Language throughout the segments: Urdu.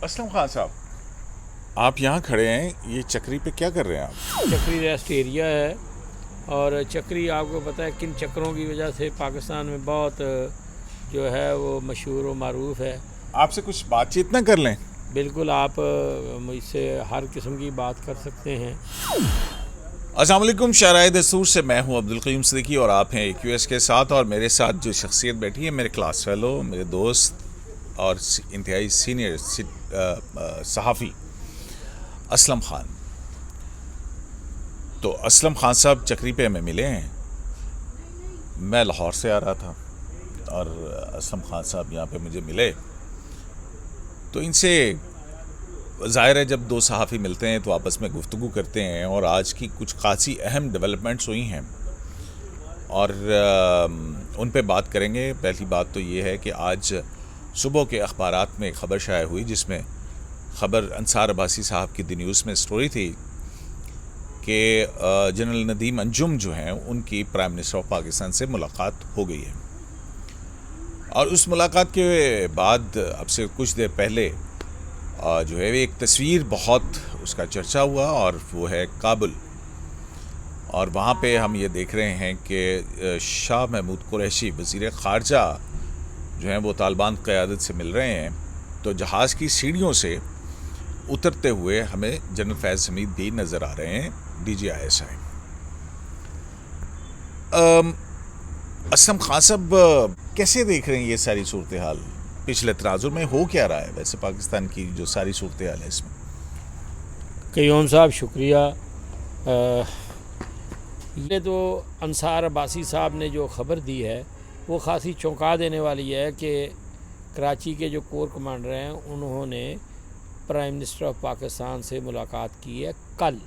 اسلم خان صاحب، آپ یہاں کھڑے ہیں، یہ چکری پہ کیا کر رہے ہیں آپ؟ چکری ریسٹ ایریا ہے، اور چکری آپ کو پتہ ہے کن چکروں کی وجہ سے پاکستان میں بہت جو ہے وہ مشہور و معروف ہے۔ آپ سے کچھ بات چیت نہ کر لیں؟ بالکل، آپ مجھ سے ہر قسم کی بات کر سکتے ہیں۔ السلام علیکم، شاہراہ دستور سے میں ہوں عبدالقیوم صدیقی اور آپ ہیں AQS کے ساتھ، اور میرے ساتھ جو شخصیت بیٹھی ہے میرے کلاس فیلو، میرے دوست اور انتہائی سینئر صحافی اسلم خان۔ تو اسلم خان صاحب چکری پہ ہمیں ملے ہیں، میں لاہور سے آ رہا تھا اور اسلم خان صاحب یہاں پہ مجھے ملے، تو ان سے ظاہر ہے جب دو صحافی ملتے ہیں تو آپس میں گفتگو کرتے ہیں، اور آج کی کچھ خاصی اہم ڈیولپمنٹس ہوئی ہیں اور ان پہ بات کریں گے۔ پہلی بات تو یہ ہے کہ آج صبح کے اخبارات میں ایک خبر شائع ہوئی، جس میں خبر انصار عباسی صاحب کی دی نیوز میں سٹوری تھی کہ جنرل ندیم انجم جو ہیں ان کی پرائم منسٹر آف پاکستان سے ملاقات ہو گئی ہے، اور اس ملاقات کے بعد اب سے کچھ دیر پہلے جو ہے ایک تصویر بہت اس کا چرچا ہوا، اور وہ ہے کابل، اور وہاں پہ ہم یہ دیکھ رہے ہیں کہ شاہ محمود قریشی وزیر خارجہ جو ہیں وہ طالبان قیادت سے مل رہے ہیں، تو جہاز کی سیڑھیوں سے اترتے ہوئے ہمیں جنرل فیض حمید بھی نظر آ رہے ہیں، DGISI۔ اسلم خان صاحب کیسے دیکھ رہے ہیں یہ ساری صورتحال؟ پچھلے تناظر میں ہو کیا رہا ہے ویسے پاکستان کی جو ساری صورتحال ہے اس میں؟ قیوم صاحب شکریہ۔ یہ تو انصار عباسی صاحب نے جو خبر دی ہے وہ خاصی چونکا دینے والی ہے کہ کراچی کے جو کور کمانڈر ہیں انہوں نے پرائم منسٹر آف پاکستان سے ملاقات کی ہے کل،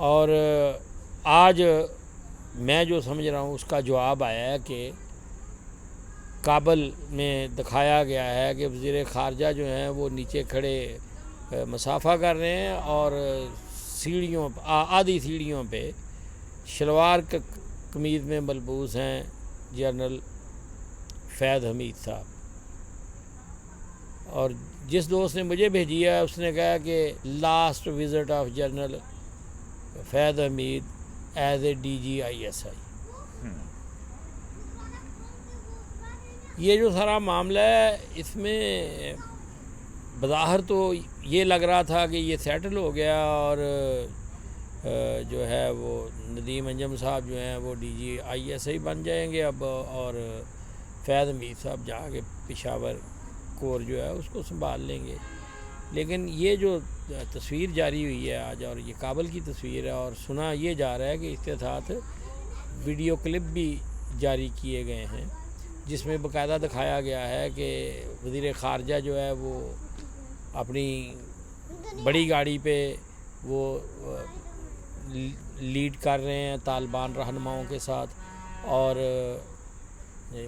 اور آج میں جو سمجھ رہا ہوں اس کا جواب آیا ہے کہ کابل میں دکھایا گیا ہے کہ وزیر خارجہ جو ہیں وہ نیچے کھڑے مصافحہ کر رہے ہیں، اور سیڑھیوں آدھی سیڑھیوں پہ شلوار قمیض میں ملبوس ہیں جنرل فیض حمید صاحب۔ اور جس دوست نے مجھے بھیجی ہے اس نے کہا کہ last visit of general Faiz Hameed as a DGISI۔ یہ جو سارا معاملہ ہے اس میں بظاہر تو یہ لگ رہا تھا کہ یہ سیٹل ہو گیا، اور جو ہے وہ ندیم انجم صاحب جو ہیں وہ DGISI بن جائیں گے اب، اور فیض حمید صاحب جا کے پشاور کور جو ہے اس کو سنبھال لیں گے۔ لیکن یہ جو تصویر جاری ہوئی ہے آج، اور یہ کابل کی تصویر ہے، اور سنا یہ جا رہا ہے کہ اس کے ساتھ ویڈیو کلپ بھی جاری کیے گئے ہیں جس میں باقاعدہ دکھایا گیا ہے کہ وزیر خارجہ جو ہے وہ اپنی بڑی گاڑی پہ وہ لیڈ کر رہے ہیں طالبان رہنماؤں کے ساتھ، اور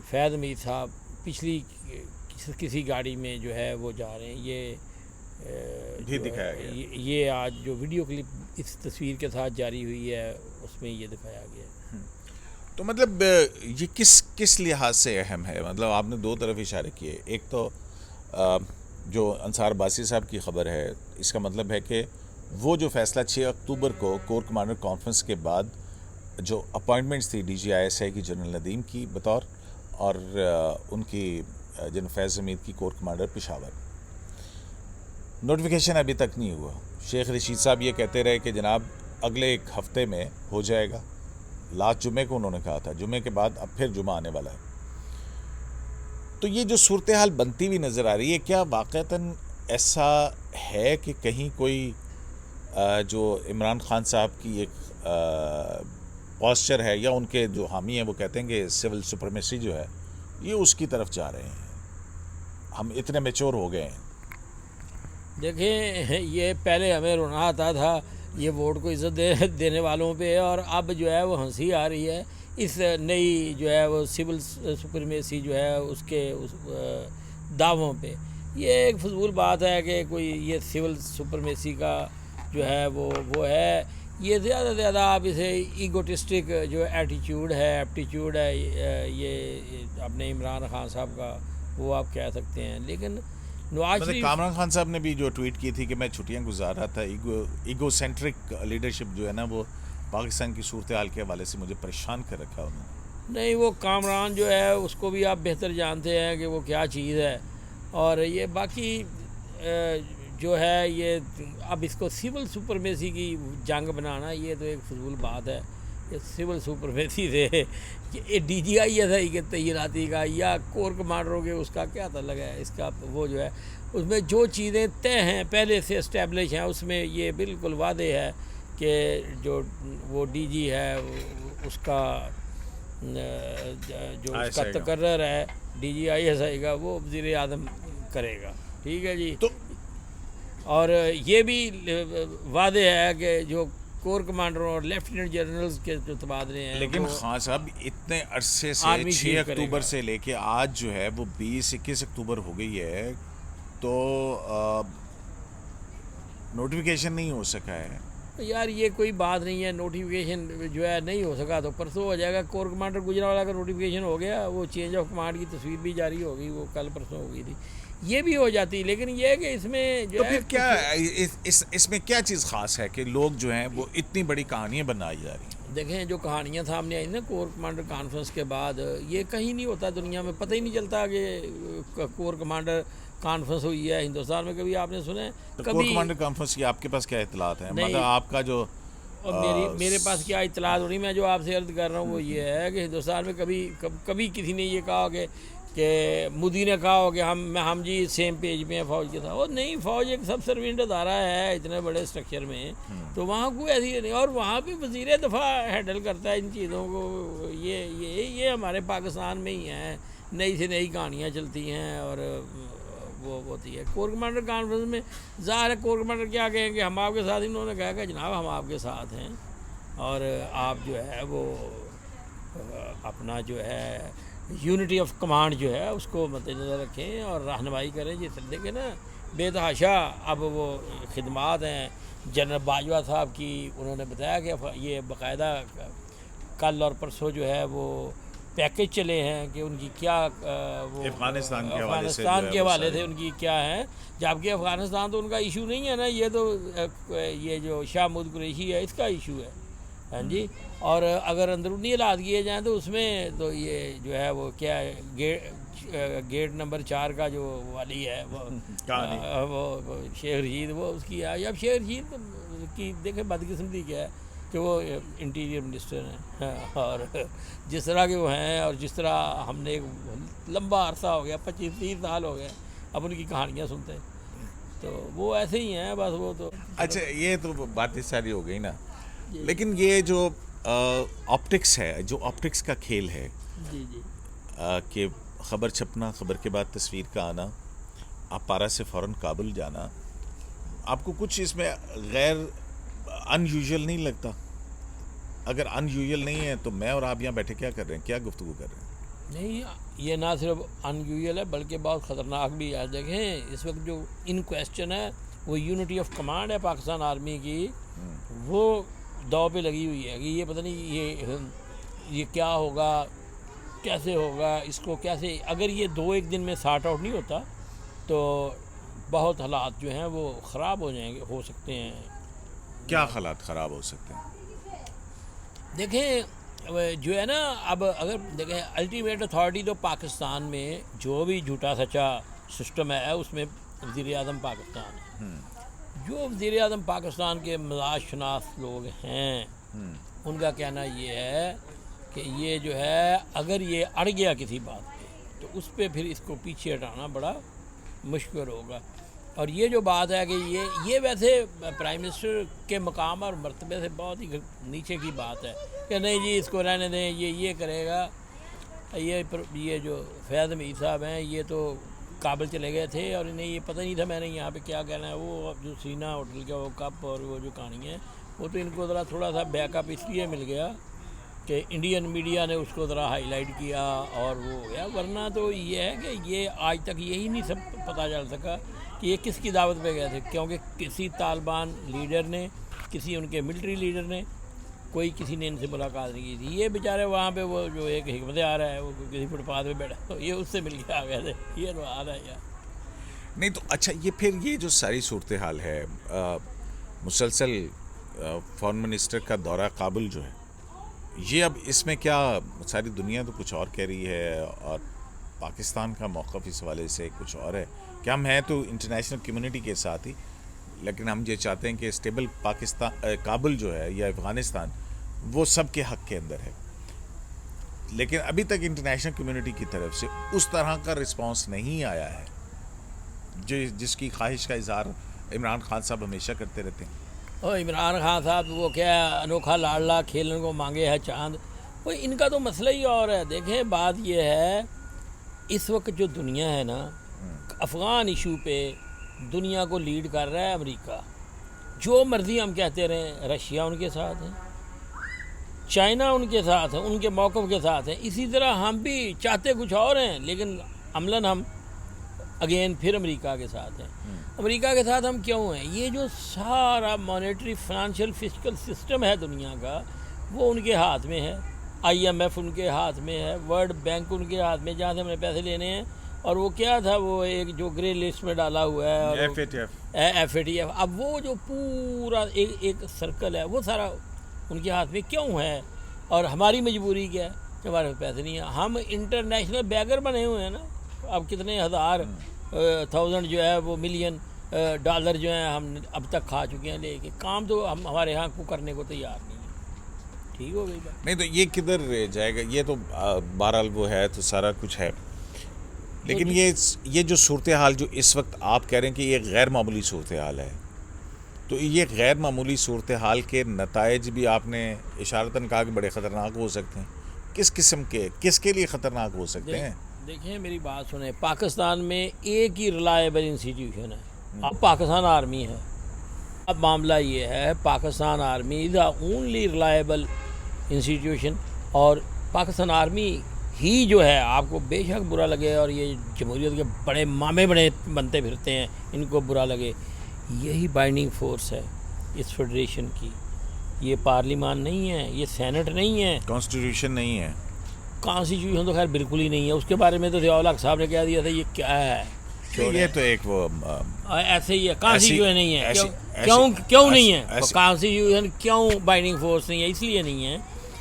فیض حمید صاحب پچھلی کسی گاڑی میں جو ہے وہ جا رہے ہیں۔ یہ بھی دکھایا گیا، یہ آج جو ویڈیو کلپ اس تصویر کے ساتھ جاری ہوئی ہے اس میں یہ دکھایا گیا ہے۔ تو مطلب یہ کس لحاظ سے اہم ہے؟ مطلب آپ نے دو طرف اشارے کیے، ایک تو جو انصار عباسی صاحب کی خبر ہے، اس کا مطلب ہے کہ وہ جو فیصلہ 6 اکتوبر کو کور کمانڈر کانفرنس کے بعد جو اپوائنٹمنٹس تھی DGISI کی جنرل ندیم کی بطور، اور ان کی جنرل فیض حمید کی کور کمانڈر پشاور، نوٹیفیکیشن ابھی تک نہیں ہوا۔ شیخ رشید صاحب یہ کہتے رہے کہ جناب اگلے ایک ہفتے میں ہو جائے گا، لاسٹ جمعے کو انہوں نے کہا تھا، جمعے کے بعد اب پھر جمعہ آنے والا ہے۔ تو یہ جو صورتحال بنتی ہوئی نظر آ رہی ہے، کیا واقعتاً ایسا ہے کہ کہیں کوئی جو عمران خان صاحب کی ایک پوسچر ہے، یا ان کے جو حامی ہیں وہ کہتے ہیں کہ سول سپریمیسی جو ہے یہ اس کی طرف جا رہے ہیں، ہم اتنے میچور ہو گئے ہیں؟ دیکھیں، یہ پہلے ہمیں رونا آتا تھا یہ ووٹ کو عزت دینے والوں پہ، اور اب جو ہے وہ ہنسی آ رہی ہے اس نئی جو ہے وہ سول سپریمیسی جو ہے اس کے دعووں پہ۔ یہ ایک فضول بات ہے کہ کوئی یہ سول سپریمیسی کا جو ہے وہ ہے، یہ زیادہ سے زیادہ آپ اسے ایگوٹسٹک جو ایٹیٹیوڈ ہے یہ اپنے عمران خان صاحب کا وہ آپ کہہ سکتے ہیں. لیکن نواز شریف کامران خان صاحب نے بھی جو ٹویٹ کی تھی کہ میں چھٹیاں گزار رہا تھا, ایگو سینٹرک لیڈرشپ جو ہے نا وہ پاکستان کی صورتحال کے حوالے سے مجھے پریشان کر رکھا انہوں نے. نہیں, وہ کامران جو ہے اس کو بھی آپ بہتر جانتے ہیں کہ وہ کیا چیز ہے. اور یہ باقی جو ہے یہ اب اس کو سول سپرمیسی کی جنگ بنانا یہ تو ایک فضول بات ہے. یہ سول سپرمیسی سے کہ D G I S I کے تعیناتی کا یا کور کمانڈروں کے اس کا کیا تعلق ہے. اس کا وہ جو ہے اس میں جو چیزیں طے ہیں پہلے سے اسٹیبلش ہیں اس میں یہ بالکل واضح ہے کہ جو وہ ڈی جی ہے اس کا جو اس کا تقرر ہے D G I S I کا وہ وزیر اعظم کرے گا. ٹھیک ہے جی. اور یہ بھی واضح ہے کہ جو کور کمانڈروں اور لیفٹیننٹ جنرلز کے جو تبادلے ہیں, لیکن خان صاحب اتنے عرصے سے 6 اکتوبر سے لے کے آج جو ہے وہ 20-21 اکتوبر ہو گئی ہے تو نوٹیفیکیشن نہیں ہو سکا ہے. یار یہ کوئی بات نہیں ہے, نوٹیفیکیشن جو ہے نہیں ہو سکا تو پرسوں ہو جائے گا. کور کمانڈر گجرانوالہ کا نوٹیفیکیشن ہو گیا, وہ چینج آف کمانڈ کی تصویر بھی جاری ہو گئی, وہ کل پرسوں ہو گئی تھی, یہ بھی ہو جاتی. لیکن یہ ہے کہ اس میں جو ہے کیا اس میں کیا چیز خاص ہے کہ لوگ جو ہیں وہ اتنی بڑی کہانیاں بنائی جا رہی ہیں. دیکھیں جو کہانیاں سامنے آئی نا کور کمانڈر کانفرنس کے بعد, یہ کہیں نہیں ہوتا دنیا میں, پتہ ہی نہیں چلتا کہ کور کمانڈر کانفرنس ہوئی ہے. ہندوستان میں کبھی آپ نے سنا ہے؟ کور کمانڈر کانفرنس کی آپ کے پاس کیا اطلاعات ہیں؟ مطلب آپ کا جو میرے پاس کیا اطلاعات ہو رہی, میں جو آپ سے عرض کر رہا ہوں وہ یہ ہے کہ ہندوستان میں کبھی کسی نے یہ کہا کہ مودی نے کہا ہو کہ ہم جی سیم پیج پہ ہیں فوج کے ساتھ. وہ نہیں, فوج ایک سب سروینٹ ادارہ ہے اتنے بڑے اسٹرکچر میں, تو وہاں کوئی ایسی نہیں. اور وہاں پہ وزیر دفاع ہینڈل کرتا ہے ان چیزوں کو. یہ ہمارے پاکستان میں ہی ہیں, نئی سے نئی کہانیاں چلتی ہیں اور وہ ہوتی ہے. کور کمانڈر کانفرنس میں ظاہر ہے کور کمانڈر کیا کہیں کہ ہم آپ کے ساتھ, انہوں نے کہا کہ جناب ہم آپ کے ساتھ ہیں اور آپ جو ہے وہ اپنا جو ہے یونٹی آف کمانڈ جو ہے اس کو مد نظر رکھیں اور رہنمائی کریں. جس دیکھیں نا بے تحاشا اب وہ خدمات ہیں جنرل باجوہ صاحب کی, انہوں نے بتایا کہ یہ باقاعدہ کل اور پرسوں جو ہے وہ پیکج چلے ہیں کہ ان کی کیا وہ افغانستان کے حوالے سے ان کی کیا ہے, جبکہ افغانستان تو ان کا ایشو نہیں ہے نا, یہ تو یہ جو شاہ محمود قریشی ہے اس کا ایشو ہے. ہاں جی. اور اگر اندرونی حالات کیے جائیں تو اس میں تو یہ جو ہے وہ کیا ہے گیٹ نمبر 4 کا جو والی ہے وہ شیخ رشید, وہ اس کی ہے. اب شیخ رشید کی دیکھیں بدقسمتی کیا ہے کہ وہ انٹیریئر منسٹر ہیں اور جس طرح کے وہ ہیں اور جس طرح ہم نے ایک لمبا عرصہ ہو گیا 25-30 سال ہو گئے اب ان کی کہانیاں سنتے ہیں, تو وہ ایسے ہی ہیں بس. وہ تو اچھا یہ تو باتیں ساری ہو گئی نا, لیکن یہ جو آپٹکس ہے, جو آپٹکس کا کھیل ہے کہ خبر چھپنا, خبر کے بعد تصویر کا آنا, آپ پارا سے فوراً کابل جانا, آپ کو کچھ اس میں غیر ان یوزول نہیں لگتا؟ اگر ان یوزول نہیں ہے تو میں اور آپ یہاں بیٹھے کیا کر رہے ہیں, کیا گفتگو کر رہے ہیں؟ نہیں, یہ نہ صرف ان یوزول ہے بلکہ بہت خطرناک بھی ہے. دیکھیں اس وقت جو ان کویسچن ہے وہ یونٹی آف کمانڈ ہے پاکستان آرمی کی, وہ دو پہ لگی ہوئی ہے کہ یہ پتہ نہیں یہ کیا ہوگا, کیسے ہوگا, اس کو کیسے, اگر یہ 2-1 دن میں سارٹ آؤٹ نہیں ہوتا تو بہت حالات جو ہیں وہ خراب ہو جائیں گے, ہو سکتے ہیں. کیا حالات خراب ہو سکتے ہیں؟ دیکھیں جو ہے نا, اب اگر دیکھیں الٹیمیٹ اتھارٹی تو پاکستان میں جو بھی جھوٹا سچا سسٹم ہے اس میں وزیر اعظم پاکستان ہے. جو وزیر اعظم پاکستان کے مزاج شناس لوگ ہیں ان کا کہنا یہ ہے کہ یہ جو ہے اگر یہ اڑ گیا کسی بات پہ تو اس پہ پھر اس کو پیچھے ہٹانا بڑا مشکل ہوگا. اور یہ جو بات ہے کہ یہ ویسے پرائم منسٹر کے مقام اور مرتبے سے بہت ہی نیچے کی بات ہے کہ نہیں جی اس کو رہنے دیں, یہ کرے گا. یہ جو فیض حمید صاحب ہیں یہ تو کابل چلے گئے تھے اور انہیں یہ پتہ نہیں تھا میں نے یہاں پہ کیا کہنا ہے. وہ جو سینا ہوٹل کا وہ کپ اور وہ جو کہانی ہے وہ تو ان کو ذرا تھوڑا سا بیک اپ اس لیے مل گیا کہ انڈین میڈیا نے اس کو ذرا ہائی لائٹ کیا اور وہ ہو گیا. ورنہ تو یہ ہے کہ یہ آج تک یہی نہیں سب پتہ چل سکا کہ یہ کس کی دعوت پہ گئے تھے, کیونکہ کسی طالبان لیڈر نے, کسی ان کے ملٹری لیڈر نے کوئی کسی نے ان سے ملاقات نہیں کی تھی. یہ بیچارے وہاں پہ وہ جو ایک حکمت آ رہا ہے وہ کسی فٹ پاتھ پہ بیٹھا تو یہ اس سے مل کے آ گئے تھے. یہ تو حال ہے یار. نہیں تو اچھا یہ پھر یہ جو ساری صورتحال ہے مسلسل فارن منسٹر کا دورہ کابل جو ہے یہ اب اس میں کیا ساری دنیا تو کچھ اور کہہ رہی ہے اور پاکستان کا موقف اس حوالے سے کچھ اور ہے کہ ہم ہیں تو انٹرنیشنل کمیونٹی کے ساتھ ہی لیکن ہم یہ چاہتے ہیں کہ اسٹیبل پاکستان کابل جو ہے یا افغانستان وہ سب کے حق کے اندر ہے لیکن ابھی تک انٹرنیشنل کمیونٹی کی طرف سے اس طرح کا رسپانس نہیں آیا ہے جس کی خواہش کا اظہار عمران خان صاحب ہمیشہ کرتے رہتے ہیں. اور عمران خان صاحب وہ کیا انوکھا لاڈلا کھیلنے کو مانگے ہے چاند. وہ ان کا تو مسئلہ ہی اور ہے. دیکھیں بات یہ ہے اس وقت جو دنیا ہے نا افغان ایشو پہ دنیا کو لیڈ کر رہا ہے امریکہ. جو مرضی ہم کہتے رہیں رشیا ان کے ساتھ ہیں, چائنا ان کے ساتھ ہیں, ان کے موقف کے ساتھ ہیں. اسی طرح ہم بھی چاہتے کچھ اور ہیں لیکن عملاً ہم اگین پھر امریکہ کے ساتھ ہیں. امریکہ کے ساتھ ہم کیوں ہیں؟ یہ جو سارا مانیٹری فنانشل فسکل سسٹم ہے دنیا کا وہ ان کے ہاتھ میں ہے. IMF ان کے ہاتھ میں ہے, ورلڈ بینک ان کے ہاتھ میں جہاں سے ہم نے پیسے لینے ہیں. اور وہ کیا تھا وہ ایک جو گرے لسٹ میں ڈالا ہوا ہے FATF. اب وہ جو پورا ایک سرکل ہے وہ سارا ان کے ہاتھ میں کیوں ہے؟ اور ہماری مجبوری کیا ہے کہ ہمارے پاس پیسے نہیں ہیں. ہم انٹرنیشنل بیگر بنے ہوئے ہیں نا. اب کتنے ہزار تھاؤزنڈ جو ہے وہ ملین ڈالر جو ہیں ہم اب تک کھا چکے ہیں لے کے. کام تو ہم ہمارے یہاں کو کرنے کو تیار نہیں ہے. ٹھیک ہو گئی بات. نہیں تو یہ کدھر جائے گا؟ یہ تو بہرحال وہ ہے تو سارا کچھ ہے لیکن یہ جو صورتحال جو اس وقت آپ کہہ رہے ہیں کہ یہ غیر معمولی صورتحال ہے تو یہ غیر معمولی صورتحال کے نتائج بھی آپ نے اشارتاً کہا کہ بڑے خطرناک ہو سکتے ہیں. کس قسم کے کس کے لیے خطرناک ہو سکتے ہیں؟ دیکھیں میری بات سنیں. پاکستان میں ایک ہی ریلائبل انسٹیٹیوشن ہے, پاکستان آرمی ہے. اب معاملہ یہ ہے Pakistan army is the only reliable institution. اور پاکستان آرمی ہی جو ہے آپ کو بے شک برا لگے اور یہ جمہوریت کے بڑے مامے بڑے بنتے پھرتے ہیں ان کو برا لگے, یہی بائنڈنگ فورس ہے اس فیڈریشن کی. یہ پارلیمان نہیں ہے, یہ سینٹ نہیں ہے, کانسٹیٹیوشن نہیں ہے. کانسٹیٹیوشن تو خیر بالکل ہی نہیں ہے. اس کے بارے میں تو ضیاء الحق صاحب نے کہہ دیا تھا یہ کیا ہے. یہ تو ایک وہ ایسے ہی ہے. کانسٹیٹیوشن نہیں ہے. کیوں نہیں ہے کانسٹیٹیوشن؟ کیوں بائنڈنگ فورس نہیں ہے؟ اس لیے نہیں ہے.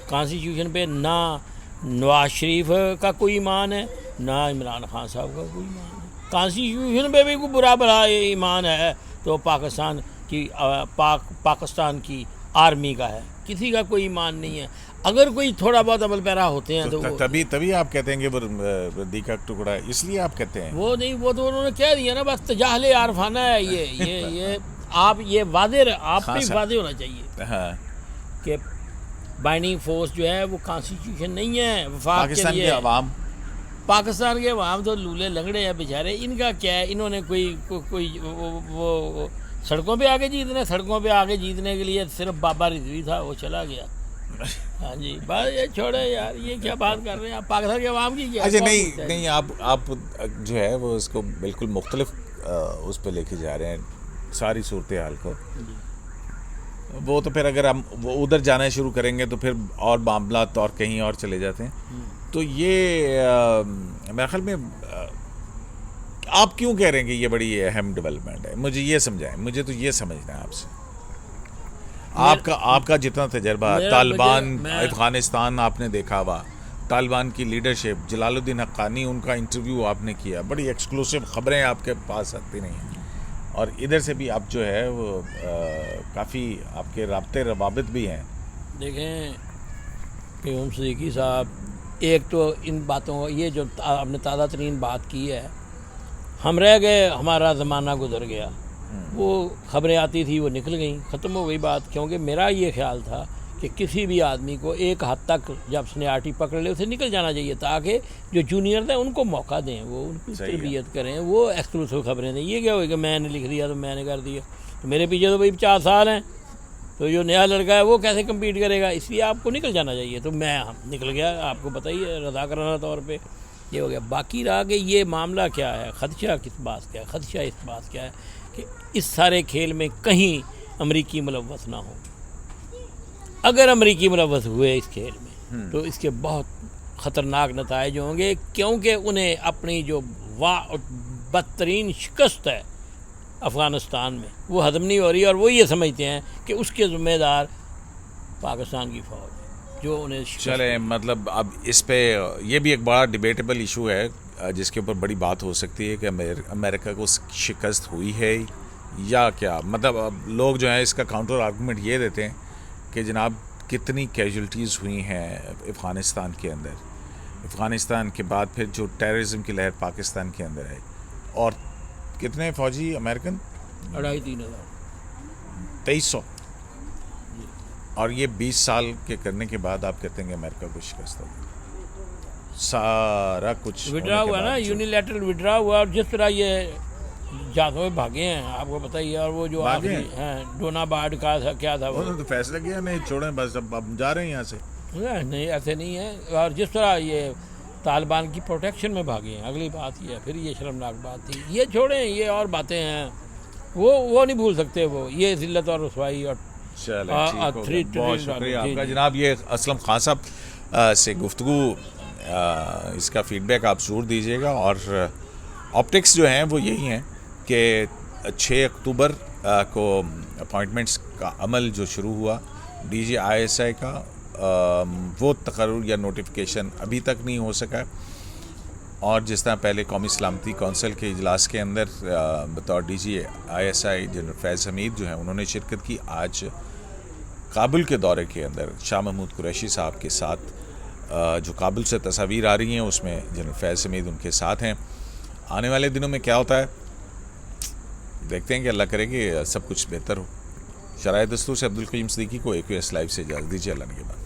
کانسٹیٹیوشن پہ نہ نواز شریف کا کوئی ایمان ہے نہ عمران خان صاحب کا کوئی ایمان ہے. کانسٹیٹیوشن پہ بھی کوئی برا بھلا ایمان ہے تو پاکستان کی آرمی کا ہے. کسی کا کوئی ایمان نہیں ہے. اگر کوئی تھوڑا بہت عمل پیرا ہوتے ہیں تو تبھی آپ کہتے ہیں کہ وہ ردی کا ٹکڑا ہے اس لیے آپ کہتے ہیں وہ نہیں. وہ تو انہوں نے کہہ دیا نا بس تجاہل عارفانہ ہے یہ آپ یہ واضح آپ پہ واضح ہونا چاہیے کہ بائنڈنگ فورس جو ہے وہ کانسٹیٹیوشن نہیں ہے. وفاق پاکستان کے عوام پاکستان کے عوام تو لولے لنگڑے ہیں بیچارے. ان کا کیا ہے؟ انہوں نے کوئی وہ سڑکوں پہ آگے جیتنا ہے. سڑکوں پہ آگے جیتنے کے لیے صرف بابا رضوی تھا وہ چلا گیا. ہاں جی بس یہ چھوڑے یار. یہ کیا بات کر رہے ہیں آپ پاکستان کے عوام کی؟ کیا اچھا نہیں آپ جو ہے وہ اس کو بالکل مختلف اس پہ لے کے جا رہے ہیں ساری صورتحال کو. وہ تو پھر اگر ہم وہ ادھر جانا شروع کریں گے تو پھر اور معاملات اور کہیں اور چلے جاتے ہیں. تو یہ میرے خیال میں آپ کیوں کہہ رہے ہیں کہ یہ بڑی اہم ڈیولپمنٹ ہے؟ مجھے یہ سمجھائیں. مجھے تو یہ سمجھنا ہے آپ سے. آپ کا جتنا تجربہ طالبان افغانستان آپ نے دیکھا ہوا, طالبان کی لیڈرشپ, جلال الدین حقانی ان کا انٹرویو آپ نے کیا, بڑی ایکسکلوسیو خبریں آپ کے پاس آتی نہیں ہیں. اور ادھر سے بھی آپ جو ہے وہ کافی آپ کے رابطے روابط بھی ہیں. دیکھیں پیوم صدیقی صاحب, ایک تو ان باتوں کو یہ جو آپ نے تازہ ترین بات کی ہے, ہم رہ گئے, ہمارا زمانہ گزر گیا. وہ خبریں آتی تھی وہ نکل گئیں, ختم ہو گئی بات. کیونکہ میرا یہ خیال تھا کہ کسی بھی آدمی کو ایک حد تک جب سنیارٹی پکڑ لے اسے نکل جانا چاہیے تاکہ جو جونیئر تھے ان کو موقع دیں, وہ ان کی تربیت کریں, وہ ایکسکلوسیو خبریں دیں. یہ کیا ہوئے کہ میں نے لکھ دیا تو میں نے کر دیا, تو میرے پیچھے تو بھائی 4 سال ہیں, تو جو نیا لڑکا ہے وہ کیسے کمپیٹ کرے گا؟ اس لیے آپ کو نکل جانا چاہیے. تو میں نکل گیا, آپ کو بتائیے رضاکارانہ طور پہ یہ ہو گیا. باقی رہا کہ یہ معاملہ کیا ہے, خدشہ کس بات کا ہے؟ خدشہ اس بات کا ہے کہ اس سارے کھیل میں کہیں امریکی ملوث نہ ہو. اگر امریکی ملوث ہوئے اس کھیل میں تو اس کے بہت خطرناک نتائج ہوں گے، کیونکہ انہیں اپنی جو بدترین شکست ہے افغانستان میں وہ ہضم نہیں ہو رہی، اور وہ یہ سمجھتے ہیں کہ اس کے ذمہ دار پاکستان کی فوج ہے جو انہیں چلیں مطلب اب اس پہ یہ بھی ایک بڑا ڈیبیٹیبل ایشو ہے جس کے اوپر بڑی بات ہو سکتی ہے کہ امریکہ کو شکست ہوئی ہے یا کیا. مطلب اب لوگ جو ہیں اس کا کاؤنٹر آرگومنٹ یہ دیتے ہیں کہ جناب کتنی کیجولٹیز ہوئی ہیں افغانستان کے اندر، افغانستان کے بعد پھر جو ٹیررزم کی لہر پاکستان کے اندر ہے، اور کتنے فوجی امریکن 2500 2300، اور یہ 20 سال کے کرنے کے بعد آپ کہتے ہیں کہ امریکہ کو شکست ہو گئی، سارا کچھ وڈرا ہوا نا، یونیلیٹرل وڈرا ہوا، اور جس طرح یہ جاتے ہوئے بھاگے ہیں آپ کو پتہ ہی ہے. اور وہ جو آخری ڈونا بارڈ کا تھا کیا تھا وہ تو فیصلہ کیا نہیں چھوڑیں بس اب جا رہے ہیں یہاں سے. نہیں ایسے نہیں ہے. اور جس طرح یہ طالبان کی پروٹیکشن میں بھاگے ہیں، اگلی بات یہ ہے، پھر یہ شرمناک بات تھی. یہ چھوڑیں، یہ اور باتیں ہیں وہ نہیں بھول سکتے وہ، یہ ذلت اور رسوائی. اور بہت شکریہ آپ کا جناب. یہ اسلم خان صاحب سے گفتگو، اس کا فیڈ بیک آپ ضرور دیجیے گا. اور آپٹکس جو ہیں وہ یہی ہیں کہ 6 اکتوبر کو اپوائنٹمنٹس کا عمل جو شروع ہوا DGI کا، وہ تقرر یا نوٹیفیکیشن ابھی تک نہیں ہو سکا. اور جس طرح پہلے قومی سلامتی کونسل کے اجلاس کے اندر بطور DGI جنرل فیض حمید جو ہیں انہوں نے شرکت کی، آج کابل کے دورے کے اندر شاہ محمود قریشی صاحب کے ساتھ جو کابل سے تصاویر آ رہی ہیں اس میں جنرل فیض حمید ان کے ساتھ ہیں. آنے والے دنوں میں کیا ہوتا ہے دیکھتے ہیں کہ اللہ کرے کہ سب کچھ بہتر ہو. شرائع دستور سے عبدالقیوم صدیقی کو AQS لائیو سے اجازت دیجیے. اللہ نگہبان.